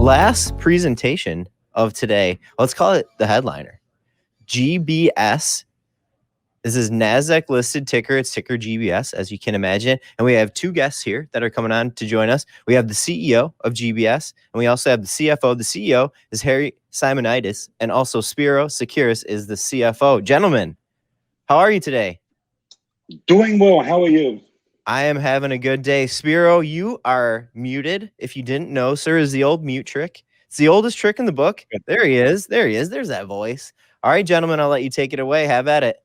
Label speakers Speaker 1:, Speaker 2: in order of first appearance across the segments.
Speaker 1: last presentation of today, let's call it the headliner. GBS. This is NASDAQ listed ticker. It's ticker GBS, as you can imagine. And we have two guests here that are coming on to join us. We have the CEO of GBS, and we also have the CFO. The CEO is Harry Simeonidis, and also Spiro Sakiris is the CFO. Gentlemen, how are you today?
Speaker 2: Doing well. How are you?
Speaker 1: I am having a good day. Spiro, you are muted. If you didn't know, sir, is the old mute trick. It's the oldest trick in the book. There he is. There he is. There's that voice. All right, gentlemen, I'll let you take it away. Have at it.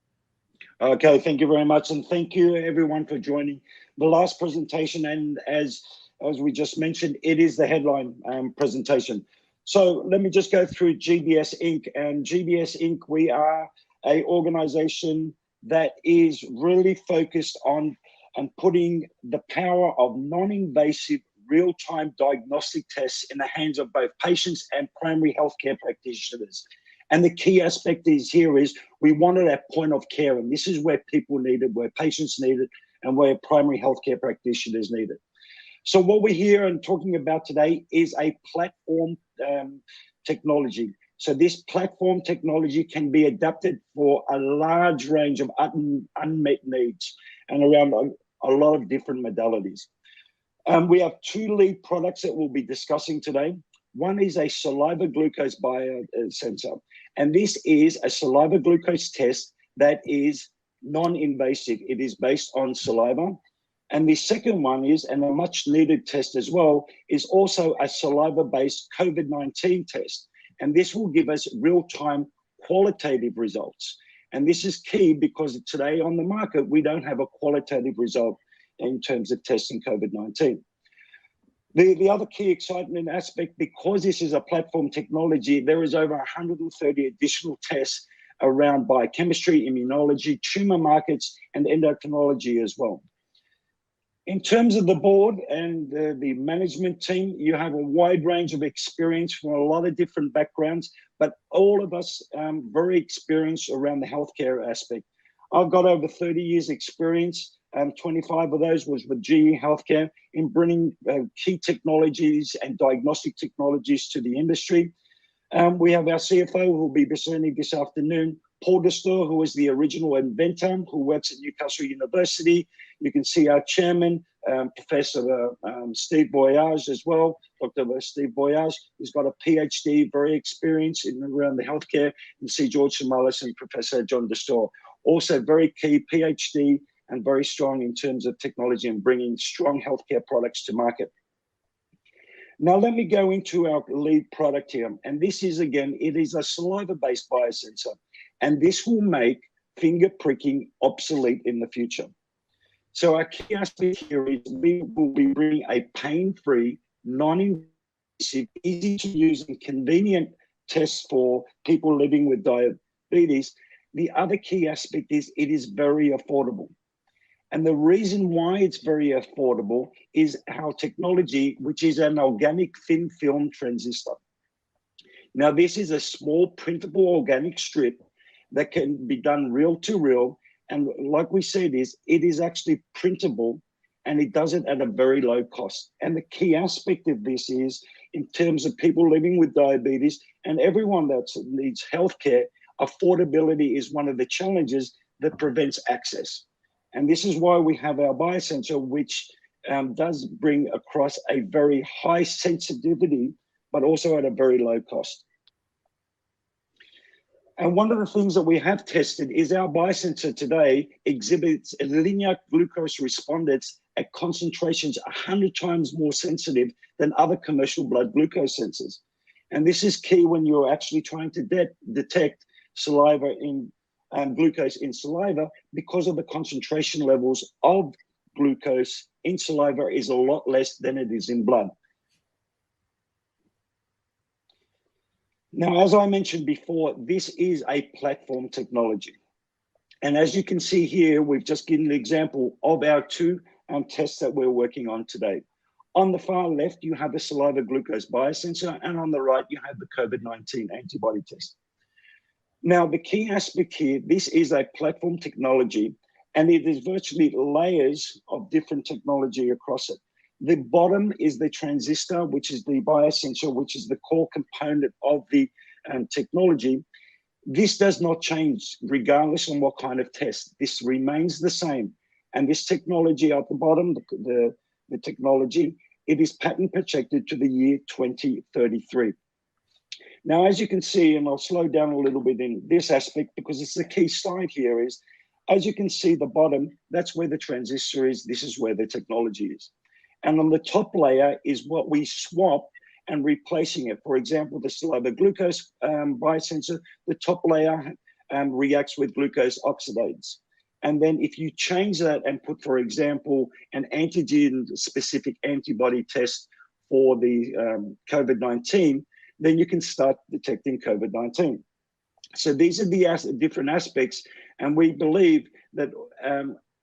Speaker 2: Okay, thank you very much. And thank you, everyone, for joining the last presentation. And as we just mentioned, it is the headline presentation. So let me just go through GBS Inc. And GBS Inc., we are an organization that is really focused on and putting the power of non-invasive real-time diagnostic tests in the hands of both patients and primary healthcare practitioners. And the key aspect is we wanted a point of care, and this is where people need it, where patients need it, and where primary healthcare practitioners need it. So what we're here and talking about today is a platform technology. So this platform technology can be adapted for a large range of unmet needs and around a lot of different modalities. We have two lead products that we'll be discussing today. One is a saliva glucose biosensor, and this is a saliva glucose test that is non-invasive. It is based on saliva. And the second one is, and a much needed test as well, is also a saliva-based COVID-19 test. And this will give us real-time qualitative results. And this is key because today on the market, we don't have a qualitative result in terms of testing COVID-19. The other key excitement aspect, because this is a platform technology, there is over 130 additional tests around biochemistry, immunology, tumor markets, and endocrinology as well. In terms of the board and the management team, you have a wide range of experience from a lot of different backgrounds, but all of us very experienced around the healthcare aspect. I've got over 30 years experience. 25 of those was with GE Healthcare in bringing key technologies and diagnostic technologies to the industry. We have our CFO who will be presenting this afternoon, Paul Destor, who is the original inventor, who works at Newcastle University. You can see our chairman, Professor Steve Boyage as well, Dr. Steve Boyage. He's got a PhD, very experienced in around the healthcare. You see George Samalis and Professor John Destor. Also very key PhD and very strong in terms of technology and bringing strong healthcare products to market. Now, let me go into our lead product here. And this is, again, it is a saliva-based biosensor. And this will make finger pricking obsolete in the future. So our key aspect here is we will be bringing a pain-free, non-invasive, easy-to-use and convenient test for people living with diabetes. The other key aspect is it is very affordable. And the reason why it's very affordable is our technology, which is an organic thin film transistor. Now, this is a small printable organic strip that can be done reel to reel. And like we said, it is actually printable, and it does it at a very low cost. And the key aspect of this is in terms of people living with diabetes and everyone that needs healthcare, affordability is one of the challenges that prevents access. And this is why we have our biosensor, which does bring across a very high sensitivity, but also at a very low cost. And one of the things that we have tested is our biosensor today exhibits a linear glucose respondence at concentrations 100 times more sensitive than other commercial blood glucose sensors. And this is key when you're actually trying to detect saliva in glucose in saliva, because of the concentration levels of glucose in saliva is a lot less than it is in blood. Now, as I mentioned before, this is a platform technology. And as you can see here, we've just given an example of our two tests that we're working on today. On the far left, you have the saliva glucose biosensor, and on the right, you have the COVID-19 antibody test. Now, the key aspect here, this is a platform technology, and it is virtually layers of different technology across it. The bottom is the transistor, which is the biosensor, which is the core component of the technology. This does not change regardless on what kind of test. This remains the same. And this technology at the bottom, the technology, it is patent protected to the year 2033. Now, as you can see, and I'll slow down a little bit in this aspect because it's the key slide here is, as you can see the bottom, that's where the transistor is. This is where the technology is. And on the top layer is what we swap and replacing it. For example, the saliva glucose biosensor, the top layer reacts with glucose oxidase. And then if you change that and put, for example, an antigen-specific antibody test for the COVID-19, then you can start detecting COVID-19. So these are the different aspects. And we believe that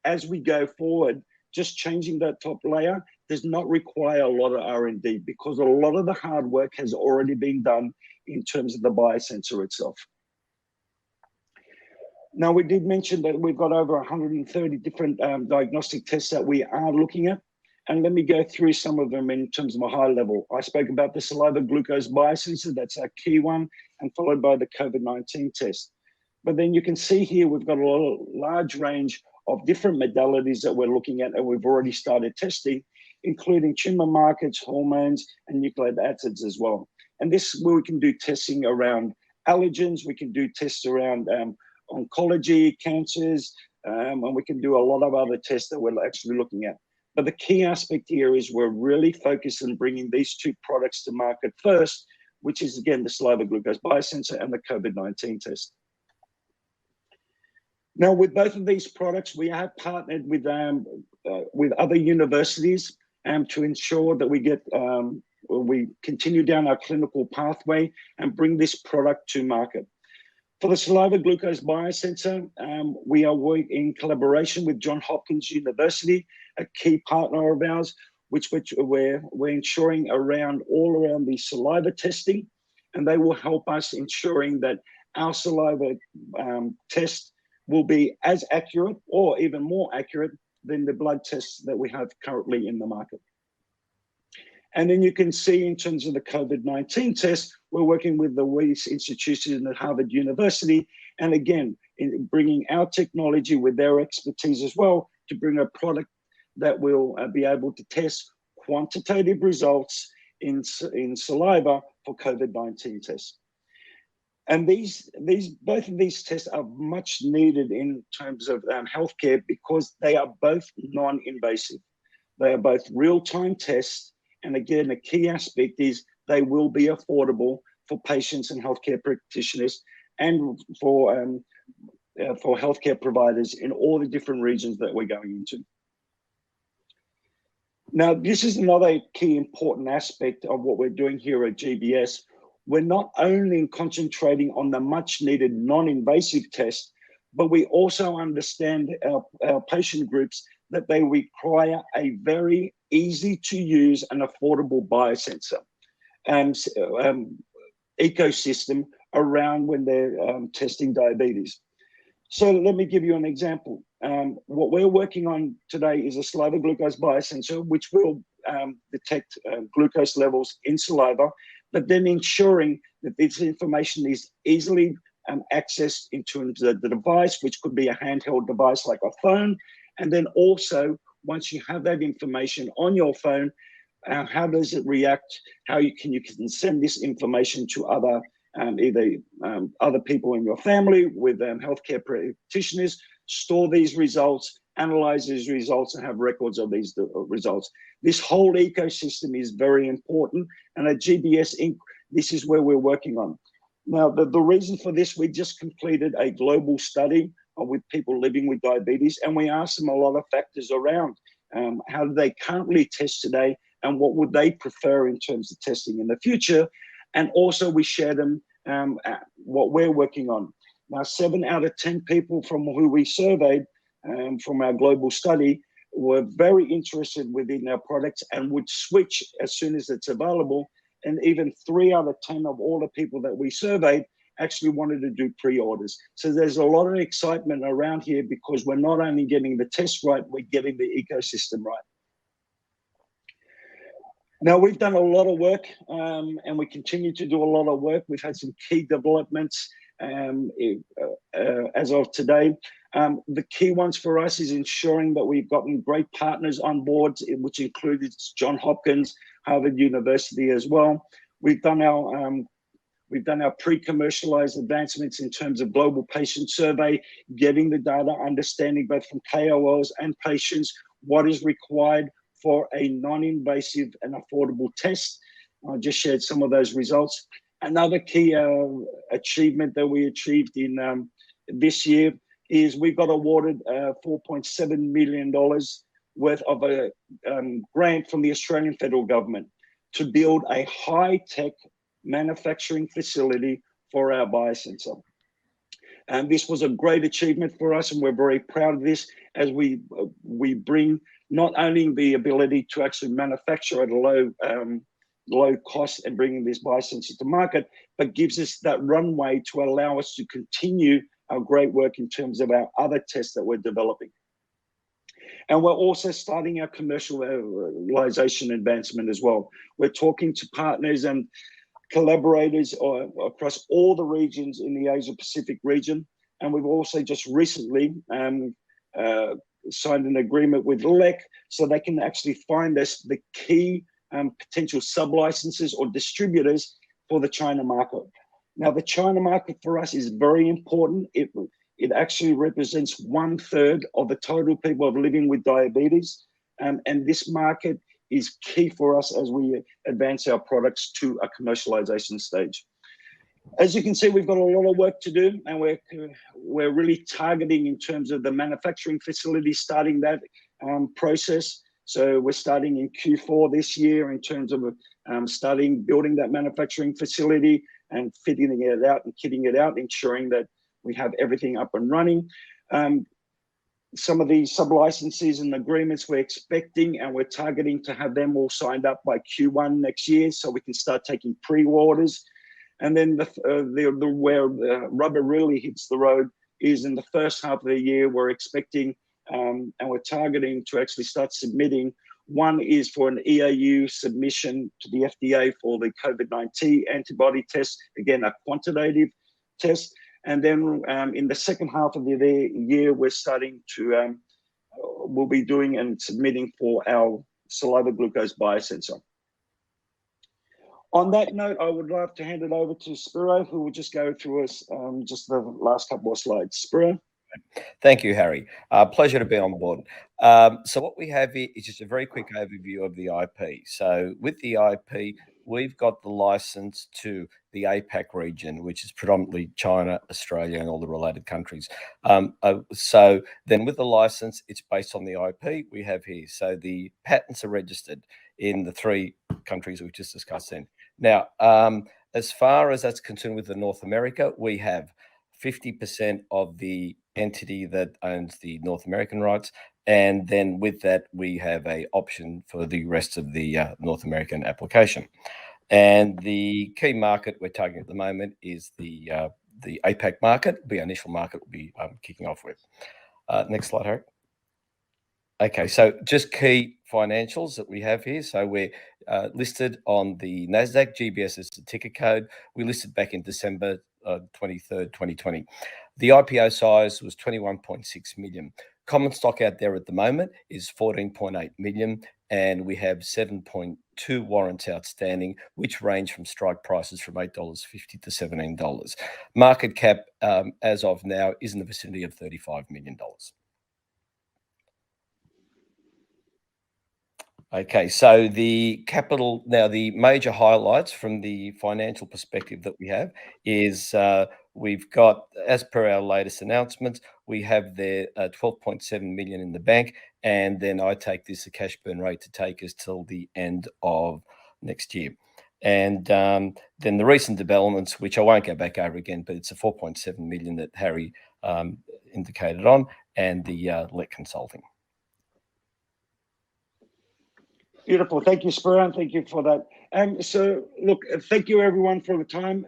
Speaker 2: as we go forward, just changing that top layer does not require a lot of R&D because a lot of the hard work has already been done in terms of the biosensor itself. Now, we did mention that we've got over 130 different diagnostic tests that we are looking at. And let me go through some of them in terms of a high level. I spoke about the saliva glucose biosensor, that's our key one, and followed by the COVID-19 test. But then you can see here, we've got a large range of different modalities that we're looking at and we've already started testing, including tumor markers, hormones, and nucleic acids as well. And this, we can do testing around allergens, we can do tests around oncology, cancers, and we can do a lot of other tests that we're actually looking at. But the key aspect here is we're really focused on bringing these two products to market first, which is again, the saliva glucose biosensor and the COVID-19 test. Now, with both of these products, we have partnered with other universities to ensure that we get, we continue down our clinical pathway and bring this product to market. For the saliva glucose biosensor, we are working in collaboration with Johns Hopkins University, a key partner of ours, which we're ensuring all around the saliva testing, and they will help us ensuring that our saliva test will be as accurate or even more accurate than the blood tests that we have currently in the market. And then you can see in terms of the COVID-19 test, we're working with the Weiss Institution at Harvard University, and again, in bringing our technology with their expertise as well to bring a product that will be able to test quantitative results in saliva for COVID-19 tests. And both of these tests are much needed in terms of healthcare because they are both non-invasive. They are both real-time tests. And again, a key aspect is they will be affordable for patients and healthcare practitioners and for healthcare providers in all the different regions that we're going into. Now, this is another key important aspect of what we're doing here at GBS. We're not only concentrating on the much needed non-invasive test, but we also understand our patient groups that they require a very easy to use and affordable biosensor ecosystem around when they're testing diabetes. So let me give you an example. What we're working on today is a saliva glucose biosensor, which will detect glucose levels in saliva, but then ensuring that this information is easily accessed into the device, which could be a handheld device like a phone. And then also, once you have that information on your phone, how does it react? How you can send this information to other other people in your family with healthcare practitioners, store these results, analyze these results, and have records of these results. This whole ecosystem is very important, and at GBS Inc., this is where we're working on. Now, the reason for this, we just completed a global study with people living with diabetes, and we asked them a lot of factors around how do they currently test today, and what would they prefer in terms of testing in the future. And also we share them what we're working on. Now, 7 out of 10 people from who we surveyed from our global study were very interested within our products and would switch as soon as it's available. And even 3 out of 10 of all the people that we surveyed actually wanted to do pre-orders. So there's a lot of excitement around here because we're not only getting the test right, we're getting the ecosystem right. Now, we've done a lot of work, and we continue to do a lot of work. We've had some key developments as of today. The key ones for us is ensuring that we've gotten great partners on board, which included Johns Hopkins, Harvard University as well. We've done our pre-commercialized advancements in terms of global patient survey, getting the data, understanding both from KOLs and patients what is required for a non-invasive and affordable test. I just shared some of those results. Another key achievement that we achieved in this year is we got awarded $4.7 million worth of a grant from the Australian federal government to build a high-tech manufacturing facility for our biosensor. And this was a great achievement for us, and we're very proud of this as we bring not only the ability to actually manufacture at a low cost and bringing this biosensor to market, but gives us that runway to allow us to continue our great work in terms of our other tests that we're developing. And we're also starting our commercialization advancement as well. We're talking to partners and collaborators across all the regions in the Asia Pacific region. And we've also just recently signed an agreement with LEC so they can actually find us the key potential sub-licenses or distributors for the China market. Now, the China market for us is very important. It actually represents 1/3 of the total people living with diabetes. And this market is key for us as we advance our products to a commercialization stage. As you can see, we've got a lot of work to do, and we're really targeting in terms of the manufacturing facility, starting that process. So we're starting in Q4 this year in terms of starting building that manufacturing facility and fitting it out and kitting it out, ensuring that we have everything up and running. Some of these sub-licenses and agreements we're expecting, and we're targeting to have them all signed up by Q1 next year so we can start taking pre-orders. And then where the rubber really hits the road is in the first half of the year. We're expecting and we're targeting to actually start submitting. One is for an EAU submission to the FDA for the COVID-19 antibody test, again, a quantitative test. And then in the second half of the year, we're starting to, we'll be doing and submitting for our saliva glucose biosensor. On that note, I would love to hand it over to Spiro, who will just go through us just the last couple of slides. Spiro?
Speaker 3: Thank you, Harry. Pleasure to be on board. So what we have here is just a very quick overview of the IP. So with the IP, we've got the license to the APAC region, which is predominantly China, Australia, and all the related countries. So then with the license, it's based on the IP we have here. So the patents are registered in the 3 countries we just discussed then. Now, as far as that's concerned with the North America, we have 50% of the entity that owns the North American rights. And then with that, we have an option for the rest of the North American application. And the key market we're targeting at the moment is the APAC market. The initial market will be kicking off with. Next slide, Harry. Okay, so just key financials that we have here. So we're listed on the NASDAQ. GBS is the ticker code. We listed back in December 23rd, 2020. The IPO size was 21.6 million. Common stock out there at the moment is 14.8 million, and we have 7.2 warrants outstanding, which range from strike prices from $8.50 to $17. Market cap as of now is in the vicinity of $35 million. Okay, so the capital, now the major highlights from the financial perspective that we have is we've got, as per our latest announcements, we have there 12.7 million in the bank, and then I take this a cash burn rate to take us till the end of next year. And then the recent developments, which I won't go back over again, but it's a 4.7 million that Harry indicated on, and the LEC consulting.
Speaker 2: Beautiful. Thank you, Spiro, and thank you for that. So, look, thank you, everyone, for the time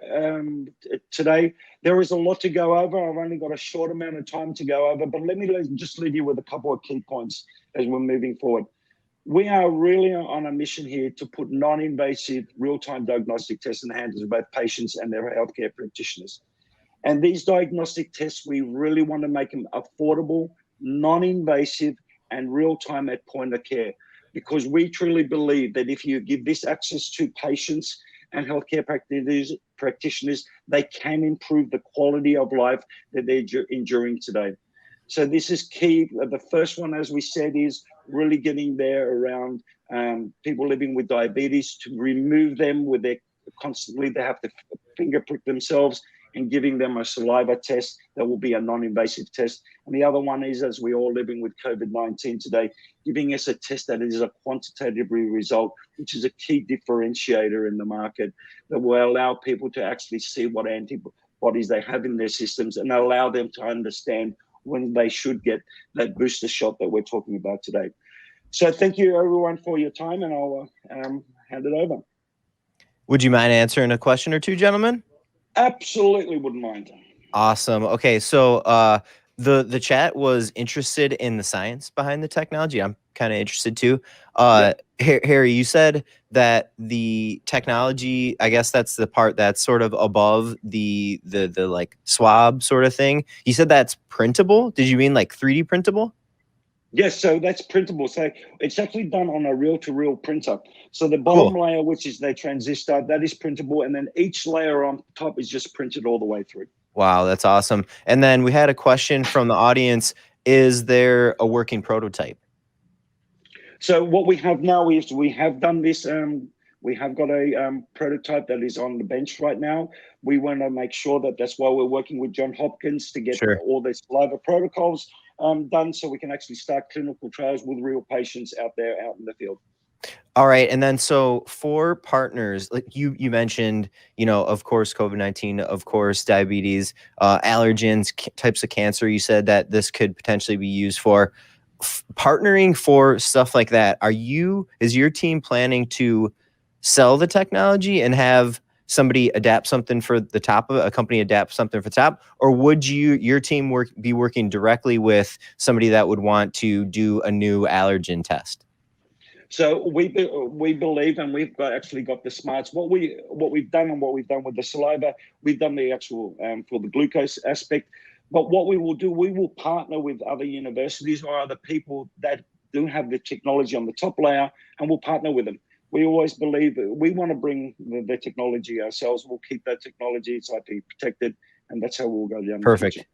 Speaker 2: today. There is a lot to go over. I've only got a short amount of time to go over, but let me just leave you with a couple of key points as we're moving forward. We are really on a mission here to put non-invasive real-time diagnostic tests in the hands of both patients and their healthcare practitioners. And these diagnostic tests, we really want to make them affordable, non-invasive, and real-time at point of care, because we truly believe that if you give this access to patients and healthcare practitioners, they can improve the quality of life that they're enduring today. So this is key. The first one, as we said, is really getting there around people living with diabetes, to remove them with their constantly, they have to finger prick themselves, and giving them a saliva test that will be a non-invasive test. And the other one is, as we're all living with COVID-19 today, giving us a test that is a quantitative result, which is a key differentiator in the market that will allow people to actually see what antibodies they have in their systems and allow them to understand when they should get that booster shot that we're talking about today. So thank you everyone for your time, and I'll hand it over.
Speaker 1: Would you mind answering a question or two, gentlemen?
Speaker 2: Absolutely wouldn't mind.
Speaker 1: Awesome. Okay, so the chat was interested in the science behind the technology. I'm kind of interested too. Harry, you said that the technology, I guess that's the part that's sort of above the like swab sort of thing. You said that's printable. Did you mean like 3D printable?
Speaker 2: Yes, so that's printable. So it's actually done on a reel-to-reel printer. So the bottom layer, which is the transistor, that is printable, and then each layer on top is just printed all the way through.
Speaker 1: Wow, that's awesome. And then we had a question from the audience. Is there a working prototype?
Speaker 2: So what we have now is we have done this. We have got a prototype that is on the bench right now. We want to make sure that that's why we're working with Johns Hopkins to get all the saliva protocols done, so we can actually start clinical trials with real patients out there, out in the field.
Speaker 1: All right. And then so for partners, like you mentioned, you know, of course, COVID-19, of course, diabetes, allergens, types of cancer, you said that this could potentially be used for. Partnering for stuff like that, is your team planning to sell the technology and have somebody adapt something for the top of it, a company adapt something for the top, or would your team be working directly with somebody that would want to do a new allergen test?
Speaker 2: So we believe, and we've actually got the smarts. What we've done with the saliva, we've done the actual for the glucose aspect. But what we will do, we will partner with other universities or other people that do have the technology on the top layer, and we'll partner with them. We always believe that we want to bring the technology ourselves. We'll keep that technology, it's IP protected, and that's how we'll go down.
Speaker 1: Perfect.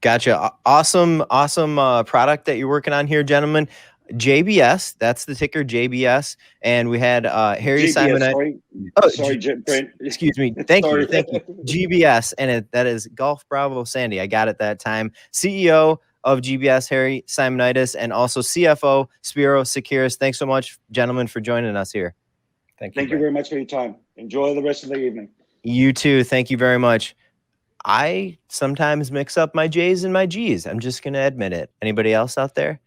Speaker 1: Gotcha. Awesome product that you're working on here, gentlemen. JBS, that's the ticker, JBS. And we had Harry Simeonidis.
Speaker 2: Sorry, Brent.
Speaker 1: Excuse me. Thank you. GBS, and that is Golf Bravo Sandy. I got it that time. CEO of GBS, Harry Simeonidis, and also CFO, Spiro Sakiris. Thanks so much, gentlemen, for joining us here.
Speaker 2: Thank you very much for your time. Enjoy the rest of the evening.
Speaker 1: You too. Thank you very much. I sometimes mix up my J's and my G's. I'm just going to admit it. Anybody else out there?